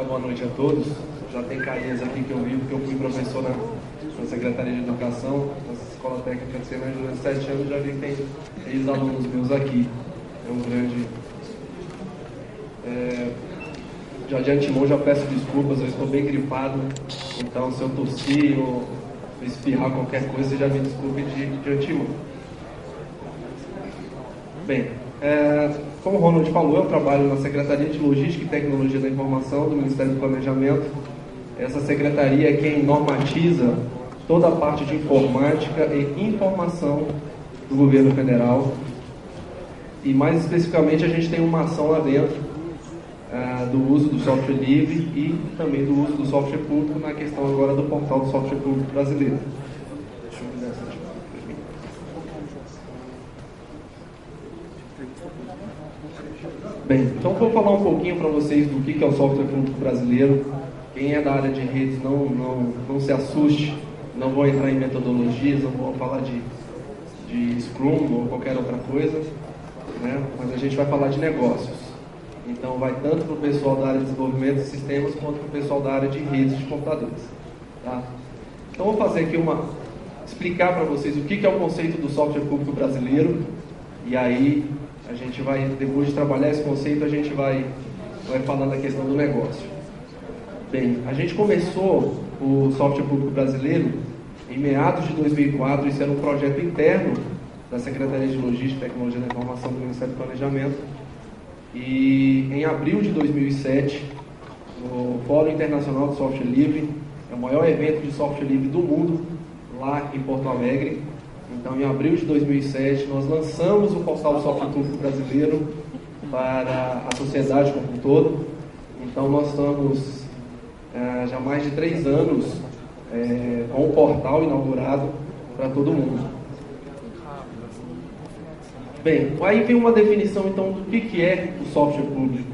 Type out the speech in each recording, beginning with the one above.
Boa noite a todos. Já tem carinhas aqui que eu vi, porque eu fui professor na Secretaria de Educação, na Escola Técnica de Semana, durante 7 anos, já vi que tem ex-alunos meus aqui. É um grande... Já de antemão já peço desculpas, eu estou bem gripado, então se eu tossir ou espirrar qualquer coisa, já me desculpe de antemão. Bem, como o Ronald falou, eu trabalho na Secretaria de Logística e Tecnologia da Informação do Ministério do Planejamento. Essa secretaria é quem normatiza toda a parte de informática e informação do governo federal. E mais especificamente, a gente tem uma ação lá dentro do uso do software livre e também do uso do software público na questão agora do portal do software público brasileiro. Deixa eu ver essa aqui. Bem, então vou falar um pouquinho para vocês do que é o software público brasileiro. Quem é da área de redes não se assuste, não vou entrar em metodologias, não vou falar de Scrum ou qualquer outra coisa, né? Mas a gente vai falar de negócios. Então vai tanto para o pessoal da área de desenvolvimento de sistemas quanto para o pessoal da área de redes de computadores. Tá? Então vou fazer aqui explicar para vocês o que é o conceito do software público brasileiro, e aí a gente vai, depois de trabalhar esse conceito, a gente vai falando da questão do negócio. Bem, a gente começou o software público brasileiro em meados de 2004, isso era um projeto interno da Secretaria de Logística e Tecnologia da Informação do Ministério do Planejamento, e em abril de 2007, no Fórum Internacional de Software Livre, é o maior evento de software livre do mundo, lá em Porto Alegre. Então, em abril de 2007, nós lançamos o portal do software público brasileiro para a sociedade como um todo. Então, nós estamos já há mais de 3 anos com o portal inaugurado para todo mundo. Bem, aí vem uma definição, então, do que é o software público,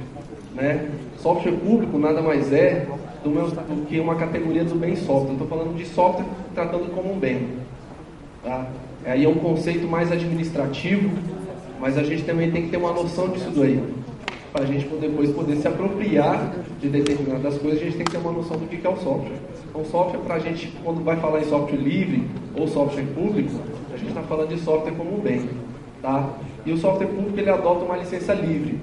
né? Software público nada mais é do que uma categoria do bem software. Eu estou falando de software tratando como um bem. Tá? Aí é um conceito mais administrativo, mas a gente também tem que ter uma noção disso daí. Para a gente depois poder se apropriar de determinadas coisas, a gente tem que ter uma noção do que é o software. Então, software, para a gente, quando vai falar em software livre ou software público, a gente está falando de software como um bem. Tá? E o software público, ele adota uma licença livre.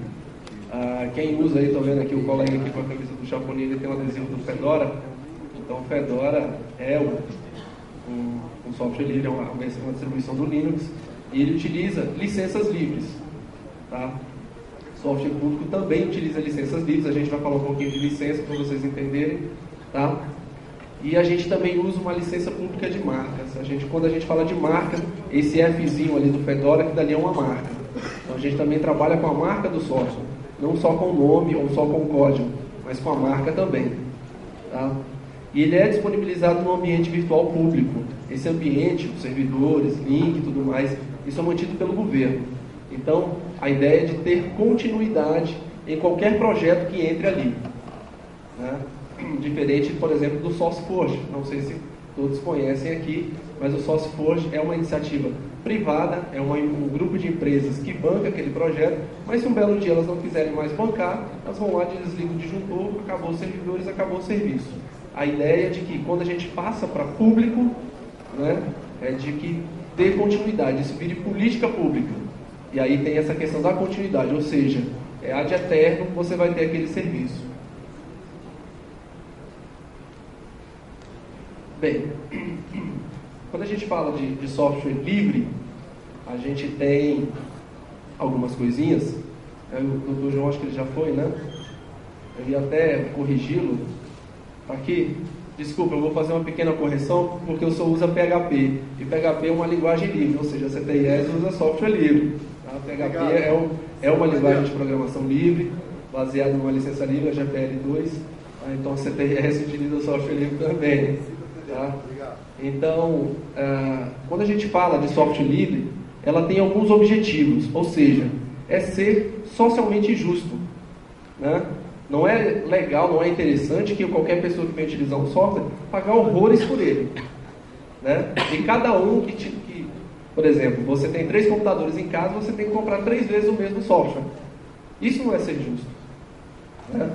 Quem usa aí, estou vendo aqui o colega aqui com a camisa do Chapolin, ele tem um adesivo do Fedora. Então, o Fedora é um software livre, é uma distribuição do Linux, e ele utiliza licenças livres. Tá? O software público também utiliza licenças livres, a gente vai falar um pouquinho de licença para vocês entenderem. Tá? E a gente também usa uma licença pública de marcas. Quando a gente fala de marca, esse Fzinho ali do Fedora, que dali é uma marca. Então a gente também trabalha com a marca do software, não só com o nome ou só com o código, mas com a marca também. Tá? E ele é disponibilizado no ambiente virtual público. Esse ambiente, os servidores, link e tudo mais, isso é mantido pelo governo. Então, a ideia é de ter continuidade em qualquer projeto que entre ali. Né? Diferente, por exemplo, do SourceForge. Não sei se todos conhecem aqui, mas o SourceForge é uma iniciativa privada, é um grupo de empresas que banca aquele projeto, mas se um belo dia elas não quiserem mais bancar, elas vão lá, desligam o disjuntor, acabou os servidores, acabou o serviço. A ideia é de que quando a gente passa para público, né, é de que dê continuidade, isso vire política pública. E aí tem essa questão da continuidade, ou seja, ad eterno você vai ter aquele serviço. Bem, quando a gente fala de software livre, a gente tem algumas coisinhas. O Dr. João, acho que ele já foi, né? Eu ia até corrigi-lo. Aqui, desculpa, eu vou fazer uma pequena correção, porque eu só uso PHP. E PHP é uma linguagem livre, ou seja, a CTIS usa software livre. Tá? PHP é uma linguagem de programação livre, baseada numa licença livre, a GPL2. Tá? Então a CTIS utiliza software livre também. Tá? Então, quando a gente fala de software livre, ela tem alguns objetivos, ou seja, é ser socialmente justo. Né? Não é legal, não é interessante que qualquer pessoa que venha utilizar um software pagar horrores por ele. Né? E cada um por exemplo, você tem 3 computadores em casa, você tem que comprar 3 vezes o mesmo software. Isso não é ser justo. Né?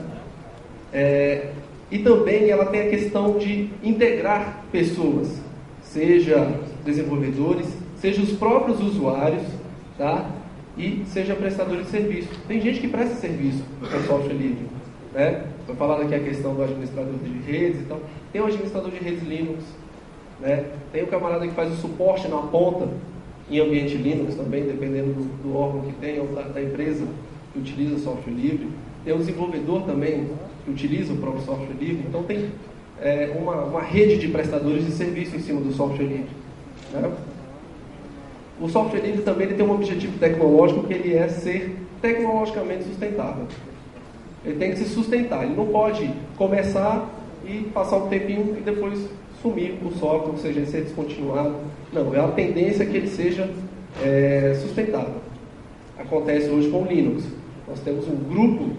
E também ela tem a questão de integrar pessoas, seja desenvolvedores, seja os próprios usuários, tá? E seja prestadores de serviço. Tem gente que presta serviço com software livre, né? Foi falado aqui a questão do administrador de redes e tal. Tem um administrador de redes Linux, né? Tem o camarada que faz o suporte na ponta em ambiente Linux também, dependendo do órgão que tem ou da empresa que utiliza o software livre. Tem o desenvolvedor também que utiliza o próprio software livre. Então tem uma rede de prestadores de serviço em cima do software livre, né? O software livre também ele tem um objetivo tecnológico que ele é ser tecnologicamente sustentável. Ele tem que se sustentar. Ele não pode começar e passar um tempinho e depois sumir o software, ou seja, ele ser descontinuado. Não, é a tendência que ele seja sustentável. Acontece hoje com o Linux. Nós temos um grupo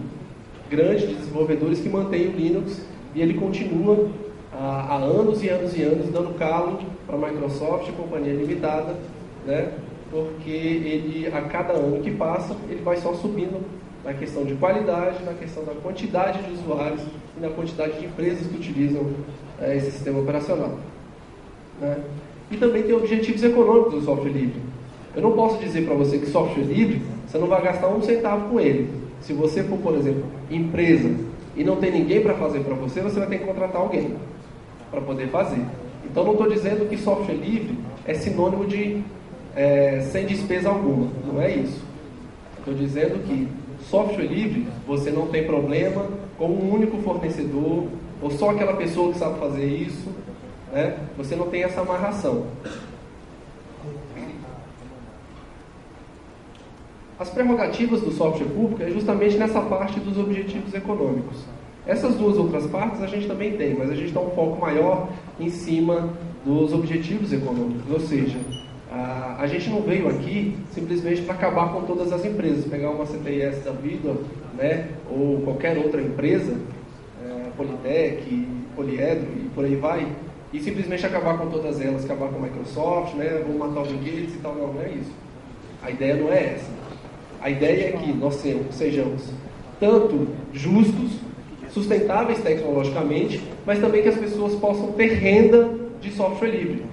grande de desenvolvedores que mantém o Linux e ele continua há anos e anos e anos dando calo para a Microsoft e companhia limitada, né? Porque ele, a cada ano que passa, ele vai só subindo na questão de qualidade, na questão da quantidade de usuários e na quantidade de empresas que utilizam esse sistema operacional, né? E também tem objetivos econômicos do software livre. Eu não posso dizer para você que software livre, você não vai gastar um centavo com ele. Se você for, por exemplo, empresa e não tem ninguém para fazer para você, você vai ter que contratar alguém para poder fazer. Então não estou dizendo que software livre é sinônimo de sem despesa alguma. Não é isso. Estou dizendo que software livre, você não tem problema com um único fornecedor, ou só aquela pessoa que sabe fazer isso, né? Você não tem essa amarração. As prerrogativas do software público é justamente nessa parte dos objetivos econômicos. Essas duas outras partes a gente também tem, mas a gente dá um foco maior em cima dos objetivos econômicos, ou seja, a gente não veio aqui simplesmente para acabar com todas as empresas, pegar uma CTIS da vida, né, ou qualquer outra empresa, Politec, Poliedro e por aí vai, e simplesmente acabar com todas elas, acabar com a Microsoft, né, vou matar o Bill Gates e tal. Não é isso. A ideia não é essa. A ideia é que nós sejamos tanto justos, sustentáveis tecnologicamente, mas também que as pessoas possam ter renda de software livre.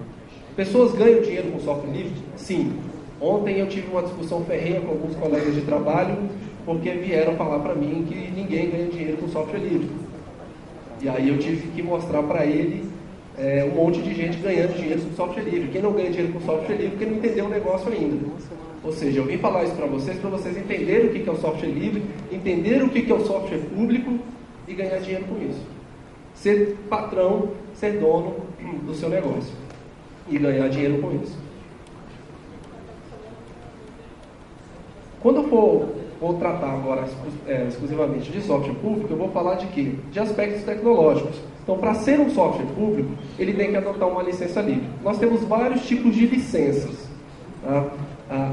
Pessoas ganham dinheiro com software livre? Sim. Ontem eu tive uma discussão ferrenha com alguns colegas de trabalho, porque vieram falar para mim que ninguém ganha dinheiro com software livre. E aí eu tive que mostrar para ele um monte de gente ganhando dinheiro com software livre. Quem não ganha dinheiro com software livre porque não entendeu o negócio ainda. Ou seja, eu vim falar isso para vocês entenderem o que é o software livre, entender o que é o software público e ganhar dinheiro com isso. Ser patrão, ser dono do seu negócio e ganhar dinheiro com isso. Quando eu vou tratar agora exclusivamente de software público, eu vou falar de quê? De aspectos tecnológicos. Então, para ser um software público, ele tem que adotar uma licença livre. Nós temos vários tipos de licenças. Tá?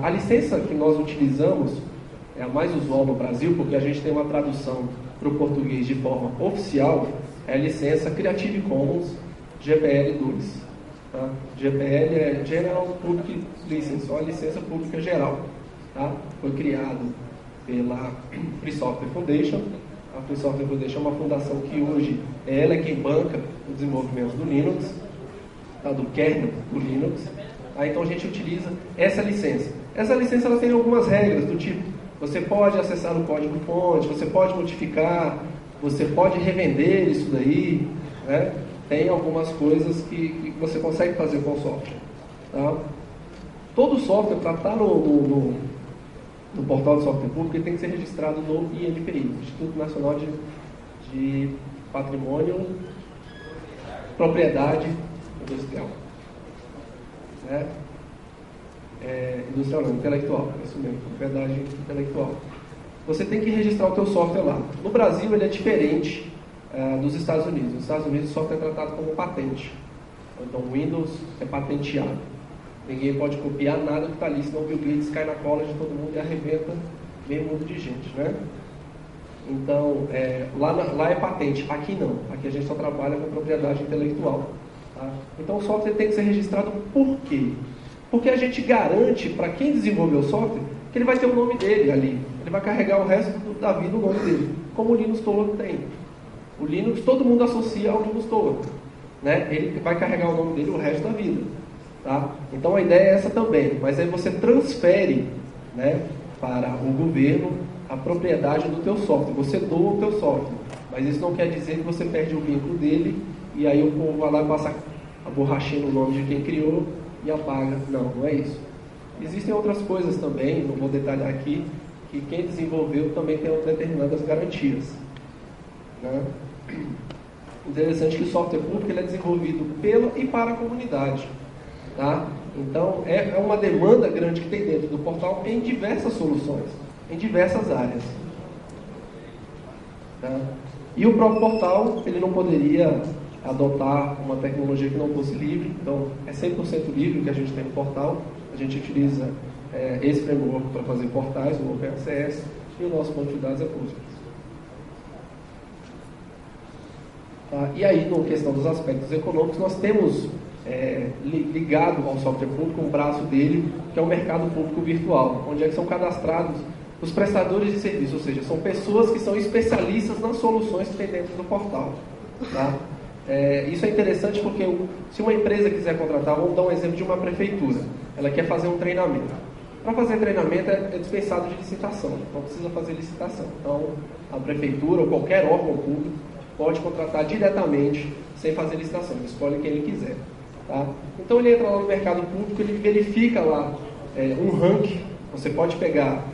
A licença que nós utilizamos é a mais usual no Brasil, porque a gente tem uma tradução para o português de forma oficial, é a licença Creative Commons GPL 2. Tá? GPL é General Public License, ou a licença pública geral. Tá? Foi criado pela Free Software Foundation. A Free Software Foundation é uma fundação que hoje ela é quem banca o desenvolvimento do Linux, tá? Do kernel do Linux. Então a gente utiliza essa licença. Essa licença ela tem algumas regras do tipo, você pode acessar o código-fonte, você pode modificar, você pode revender isso daí, né? Tem algumas coisas que você consegue fazer com o software. Tá? Todo software, para estar no portal de software público, ele tem que ser registrado no INPI, Instituto Nacional de Patrimônio, Propriedade Industrial. Né? Industrial não, intelectual, é isso mesmo, propriedade intelectual. Você tem que registrar o teu software lá. No Brasil ele é diferente dos Estados Unidos. Nos Estados Unidos o software é tratado como patente. Então o Windows é patenteado. Ninguém pode copiar nada que está ali, senão o Bill Gates cai na cola de todo mundo e arrebenta meio mundo de gente, né? Então, lá é patente, aqui não. Aqui a gente só trabalha com propriedade intelectual. Tá? Então o software tem que ser registrado por quê? Porque a gente garante para quem desenvolveu o software que ele vai ter o nome dele ali. Ele vai carregar o resto da vida o nome dele, como o Linux todo tem. O Linux todo mundo associa ao Linux Torvald, né? Ele vai carregar o nome dele o resto da vida, tá? Então a ideia é essa também, mas aí você transfere, né, para o governo a propriedade do teu software, você doa o teu software, mas isso não quer dizer que você perde o vínculo dele e aí o povo vai lá e passa a borrachinha no nome de quem criou e apaga. Não, não é isso. Existem outras coisas também, não vou detalhar aqui, que quem desenvolveu também tem determinadas garantias, né? Interessante que o software público ele é desenvolvido pela e para a comunidade, tá? Então é uma demanda grande que tem dentro do portal em diversas soluções, em diversas áreas, tá? E o próprio portal ele não poderia adotar uma tecnologia que não fosse livre, então é 100% livre o que a gente tem no portal. A gente utiliza esse framework para fazer portais, o OpenACS, e o nosso banco de dados é Postgres. Tá? E aí, na questão dos aspectos econômicos, nós temos ligado ao software público um braço dele, que é o mercado público virtual, onde é que são cadastrados os prestadores de serviço, ou seja, são pessoas que são especialistas nas soluções que tem dentro do portal. Tá? Isso é interessante porque se uma empresa quiser contratar, vamos dar um exemplo de uma prefeitura, ela quer fazer um treinamento. Para fazer treinamento é dispensado de licitação, não precisa fazer licitação. Então, a prefeitura ou qualquer órgão público pode contratar diretamente, sem fazer licitação, ele escolhe quem ele quiser. Tá? Então, ele entra lá no mercado público, ele verifica lá um ranking, você pode pegar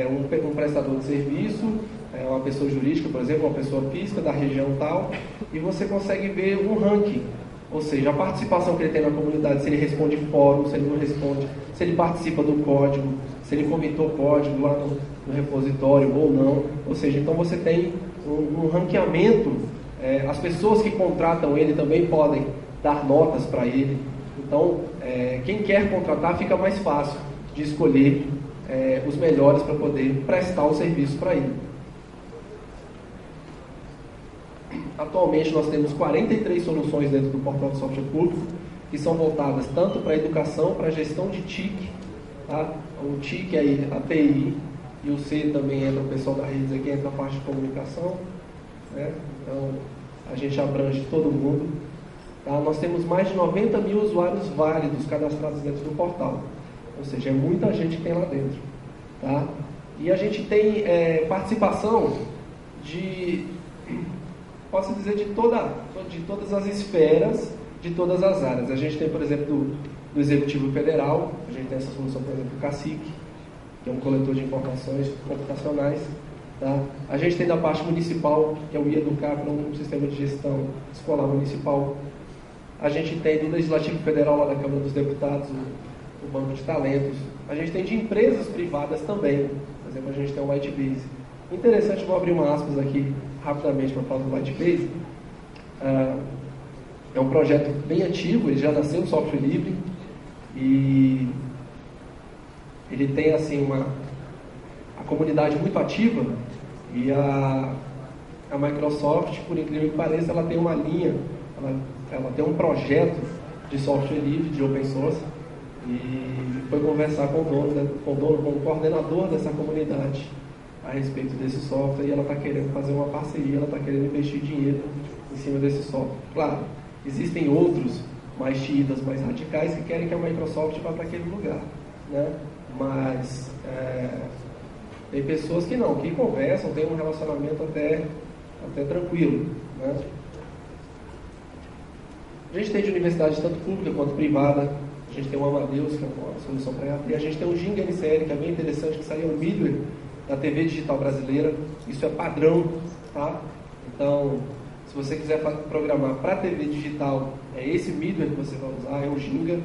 um prestador de serviço, uma pessoa jurídica, por exemplo, uma pessoa física da região tal, e você consegue ver um ranking, ou seja, a participação que ele tem na comunidade, se ele responde fórum, se ele não responde, se ele participa do código, se ele comitou código lá no repositório ou não, ou seja, então você tem um ranqueamento, as pessoas que contratam ele também podem dar notas para ele, então quem quer contratar fica mais fácil de escolher os melhores para poder prestar o serviço para ele. Atualmente nós temos 43 soluções dentro do portal de software público, que são voltadas tanto para a educação, para a gestão de TIC, tá? O TIC é a TI, e o C também entra o pessoal da redes aqui, entra a parte de comunicação, né? Então a gente abrange todo mundo. Tá? Nós temos mais de 90 mil usuários válidos cadastrados dentro do portal, ou seja, é muita gente que tem lá dentro. Tá? E a gente tem participação de, posso dizer, de todas as esferas, de todas as áreas. A gente tem, por exemplo, do Executivo Federal, a gente tem essa solução, por exemplo, do Cacique, que é um coletor de informações computacionais. Tá? A gente tem da parte municipal, que é o IEducar, para um sistema de gestão escolar municipal. A gente tem do Legislativo Federal, lá da Câmara dos Deputados, o Banco de Talentos. A gente tem de empresas privadas também. Por exemplo, a gente tem o Whitebase. Interessante, vou abrir uma aspas aqui rapidamente para falar do Whitebase. É um projeto bem antigo, ele já nasceu no software livre e ele tem assim a comunidade muito ativa, e a Microsoft, por incrível que pareça, ela tem uma linha, ela tem um projeto de software livre, de open source, e foi conversar com o coordenador dessa comunidade a respeito desse software, e ela está querendo fazer uma parceria, ela está querendo investir dinheiro em cima desse software. Claro, existem outros mais xiitas, mais radicais, que querem que a Microsoft vá para aquele lugar, né? Mas tem pessoas que não, que conversam, tem um relacionamento até tranquilo, né? A gente tem de universidade tanto pública quanto privada. A gente tem o Amadeus, que é uma solução para EAD. A gente tem o Ginga NCL, que é bem interessante, que saiu no middleware da TV digital brasileira. Isso é padrão, tá? Então, se você quiser programar para TV digital, é esse middleware que você vai usar, é o Ginga.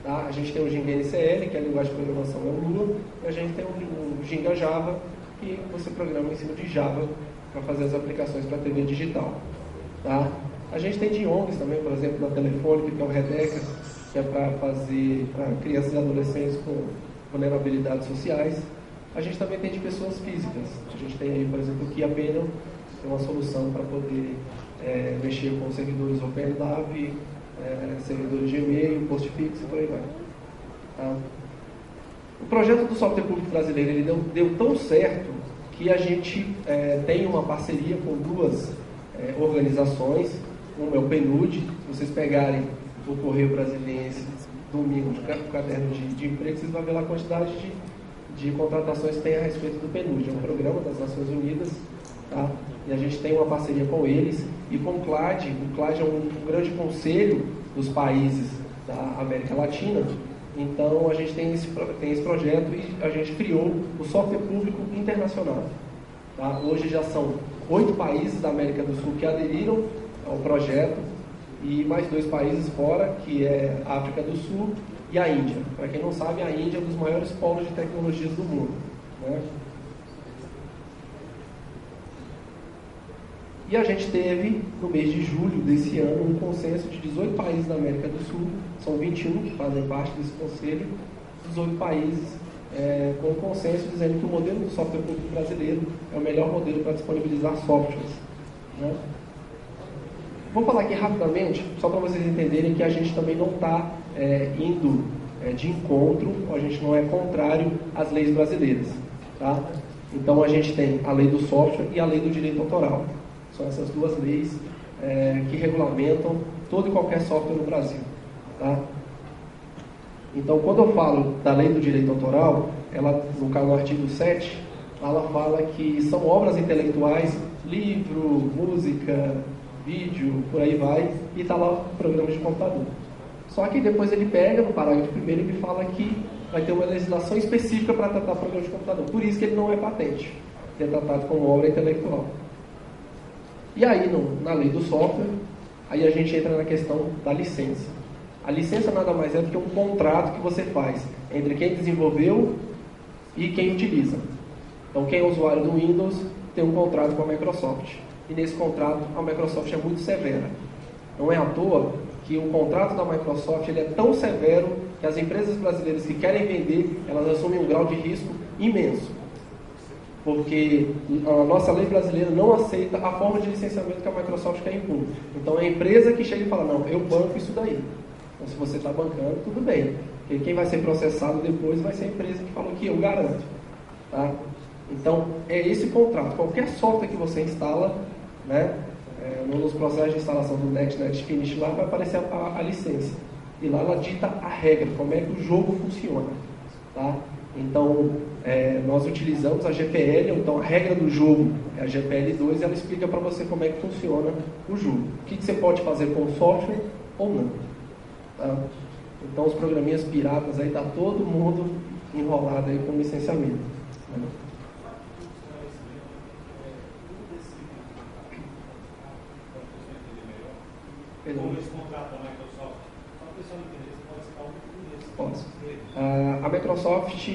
Tá? A gente tem o Ginga NCL, que é a linguagem de programação é o Lua, e a gente tem o Ginga Java, que você programa em cima de Java para fazer as aplicações para TV digital. Tá? A gente tem de ONGs também, por exemplo, na Telefônica, que é o Redeca, que é para crianças e adolescentes com vulnerabilidades sociais. A gente também tem de pessoas físicas. A gente tem aí, por exemplo, o Kia Panel, que é uma solução para poder mexer com servidores OpenLab, servidores de e-mail, Postfix e por aí vai. Tá? O projeto do software público brasileiro ele deu tão certo que a gente tem uma parceria com duas organizações, como é o PNUD. Se vocês pegarem o Correio Brasiliense domingo, o caderno de emprego, vocês vão ver lá a quantidade de contratações que tem a respeito do PNUD. É um programa das Nações Unidas, tá? E a gente tem uma parceria com eles e com o CLAD. O CLAD é um grande conselho dos países da América Latina. Então a gente tem esse projeto e a gente criou o Software Público Internacional. Tá? Hoje já são 8 países da América do Sul que aderiram ao projeto e mais 2 países fora, que é a África do Sul e a Índia. Para quem não sabe, a Índia é um dos maiores polos de tecnologias do mundo, né? E a gente teve, no mês de julho desse ano, um consenso de 18 países da América do Sul, são 21 que fazem parte desse conselho, 18 países com um consenso dizendo que o modelo do software público brasileiro é o melhor modelo para disponibilizar softwares, né? Vou falar aqui rapidamente, só para vocês entenderem que a gente também não está indo de encontro, a gente não é contrário às leis brasileiras, tá? Então a gente tem a lei do software e a lei do direito autoral. São essas 2 leis que regulamentam todo e qualquer software no Brasil, tá? Então, quando eu falo da lei do direito autoral, ela, no artigo 7, ela fala que são obras intelectuais, livro, música, vídeo, por aí vai, e está lá o programa de computador. Só que depois ele pega, no parágrafo primeiro, ele fala que vai ter uma legislação específica para tratar programa de computador. Por isso que ele não é patente, ele é tratado como obra intelectual. E aí, na lei do software, aí a gente entra na questão da licença. A licença nada mais é do que um contrato que você faz entre quem desenvolveu e quem utiliza. Então, quem é usuário do Windows tem um contrato com a Microsoft. E nesse contrato, a Microsoft é muito severa. Não é à toa que o contrato da Microsoft ele é tão severo que as empresas brasileiras que querem vender, elas assumem um grau de risco imenso. Porque a nossa lei brasileira não aceita a forma de licenciamento que a Microsoft quer impor. Então, é a empresa que chega e fala, não, eu banco isso daí. Então, se você está bancando, tudo bem. Porque quem vai ser processado depois vai ser a empresa que falou que eu garanto. Tá? Então, é esse contrato. Qualquer software que você instala, né, nos processos de instalação do NetNet Finish, lá vai aparecer a licença. E lá ela dita a regra, como é que o jogo funciona. Tá? Então, nós utilizamos a GPL, então a regra do jogo é a GPL2, e ela explica para você como é que funciona o jogo. O que você pode fazer com o software ou não. Tá? Então, os programinhas piratas aí, tá todo mundo enrolado aí com licenciamento. Né? Como esse contrato da Microsoft? Só para o pessoal entender, você pode citar um desses. Posso. A Microsoft,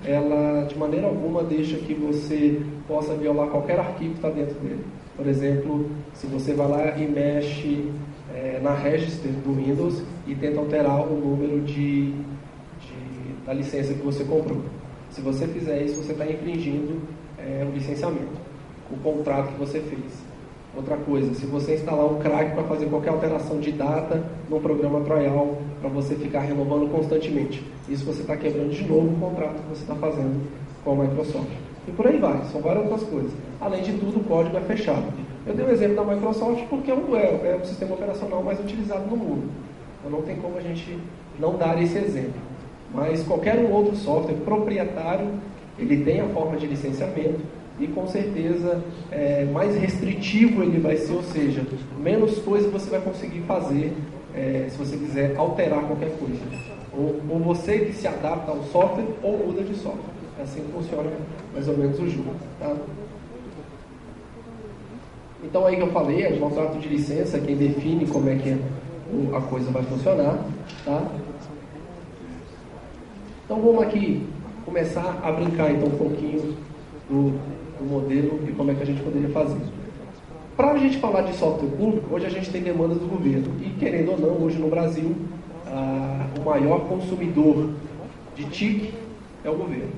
ela de maneira alguma deixa que você possa violar qualquer arquivo que está dentro dele. Por exemplo, se você vai lá e mexe na register do Windows e tenta alterar o número da licença que você comprou. Se você fizer isso, você está infringindo o licenciamento, o contrato que você fez. Outra coisa, se você instalar um crack para fazer qualquer alteração de data num programa trial, para você ficar renovando constantemente, isso você está quebrando de novo o contrato que você está fazendo com a Microsoft. E por aí vai, são várias outras coisas. Além de tudo, o código é fechado. Eu dei o exemplo da Microsoft porque é o sistema operacional mais utilizado no mundo. Então não tem como a gente não dar esse exemplo. Mas qualquer outro software proprietário, ele tem a forma de licenciamento e com certeza mais restritivo ele vai ser, ou seja, menos coisa você vai conseguir fazer se você quiser alterar qualquer coisa. Ou você que se adapta ao software ou muda de software. É assim que funciona mais ou menos o jogo. Tá? Então aí que eu falei, é o contrato de licença, quem define como é que a coisa vai funcionar. Tá? Então vamos aqui começar a brincar então um pouquinho do modelo e como é que a gente poderia fazer. Para a gente falar de software público, hoje a gente tem demandas do governo. E querendo ou não, hoje no Brasil, o maior consumidor de TIC é o governo.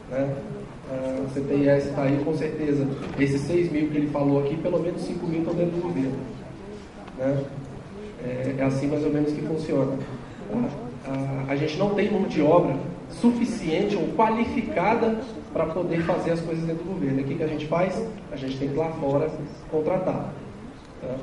Né? A CTIS está aí com certeza. Esses 6 mil que ele falou aqui, pelo menos 5 mil estão dentro do governo. Né? É assim mais ou menos que funciona. A gente não tem mão de obra suficiente ou qualificada para poder fazer as coisas dentro do governo. E o que a gente faz? A gente tem que ir lá fora contratar. Tá?